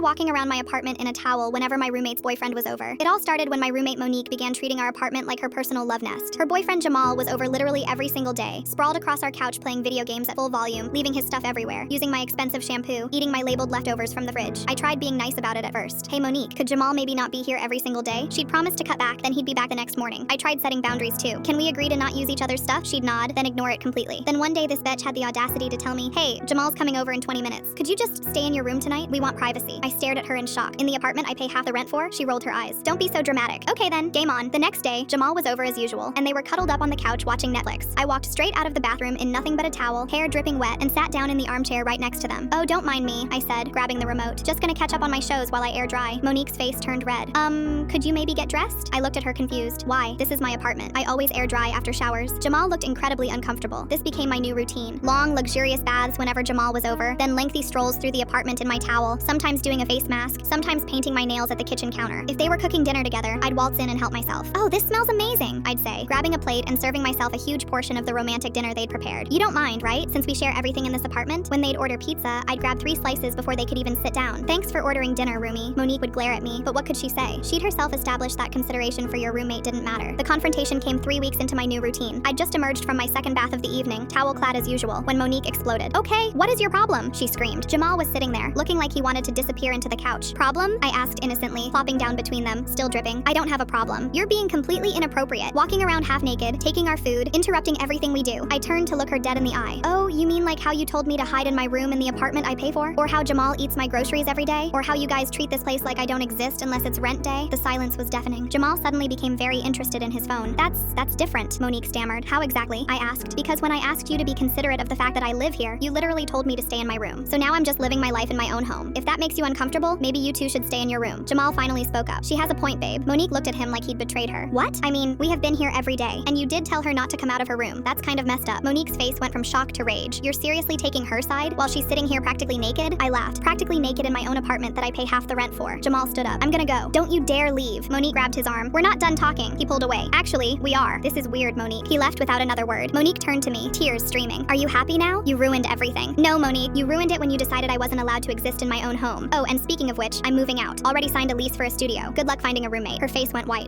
walking around my apartment in a towel whenever my roommate's boyfriend was over. It all started when my roommate Monique began treating our apartment like her personal love nest. Her boyfriend Jamal was over literally every single day, sprawled across our couch playing video games at full volume, leaving his stuff everywhere, using my expensive shampoo, eating my labeled leftovers from the fridge. I tried being nice about it at first. Hey Monique, could Jamal maybe not be here every single day? She'd promised to cut back, then he'd be back the next morning. I tried setting boundaries too. Can we agree to not use each other's stuff? She'd nod, then ignore it completely. Then one day this bitch had the audacity to tell me, hey, Jamal's coming over in 20 minutes. Could you just stay in your room tonight? We want privacy. I stared at her in shock. In the apartment I pay half the rent for? She rolled her eyes. Don't be so dramatic. Okay then, game on. The next day, Jamal was over as usual, and they were cuddled up on the couch watching Netflix. I walked straight out of the bathroom in nothing but a towel, hair dripping wet, and sat down in the armchair right next to them. Oh, don't mind me, I said, grabbing the remote. Just gonna catch up on my shows while I air dry. Monique's face turned red. Could you maybe get dressed? I looked at her confused. Why? This is my apartment. I always air dry after showers. Jamal looked incredibly uncomfortable. This became my new routine. Long, luxurious baths whenever Jamal was over, then lengthy strolls through the apartment in my towel, sometimes doing a face mask, sometimes painting my nails at the kitchen counter. If they were cooking dinner together, I'd waltz in and help myself. Oh, this smells amazing, I'd say, grabbing a plate and serving myself a huge portion of the romantic dinner they'd prepared. You don't mind, right? Since we share everything in this apartment? When they'd order pizza, I'd grab 3 slices before they could even sit down. Thanks for ordering dinner, roomie. Monique would glare at me, but what could she say? She'd herself established that consideration for your roommate didn't matter. The confrontation came 3 weeks into my new routine. I'd just emerged from my second bath of the evening, towel-clad as usual, when Monique exploded. Okay, what is your problem? She screamed. Jamal was sitting there, looking like he wanted to disappear into the couch. Problem? I asked innocently, plopping down between them, still dripping. I don't have a problem. You're being completely inappropriate, walking around half naked, taking our food, interrupting everything we do. I turned to look her dead in the eye. Oh, you mean like how you told me to hide in my room in the apartment I pay for? Or how Jamal eats my groceries every day? Or how you guys treat this place like I don't exist unless it's rent day? The silence was deafening. Jamal suddenly became very interested in his phone. That's different, Monique stammered. How exactly? I asked. Because when I asked you to be considerate of the fact that I live here, you literally told me to stay in my room. So now I'm just living my life in my own home. If that makes you uncomfortable, maybe you two should stay in your room. Jamal finally spoke up. She has a point, babe. Monique looked at him like he'd betrayed her. What? I mean, we have been here every day, and you did tell her not to come out of her room. That's kind of messed up. Monique's face went from shock to rage. You're seriously taking her side while she's sitting here practically naked? I laughed. Practically naked in my own apartment that I pay half the rent for. Jamal stood up. I'm gonna go. Don't you dare leave. Monique grabbed his arm. We're not done talking. He pulled away. Actually, we are. This is weird, Monique. He left without another word. Monique turned to me, tears streaming. Are you happy now? You ruined everything. No, Monique. You ruined it when you decided I wasn't allowed to exist in my own home. Oh, and speaking of which, I'm moving out. Already signed a lease for a studio. Good luck finding a roommate. Her face went white.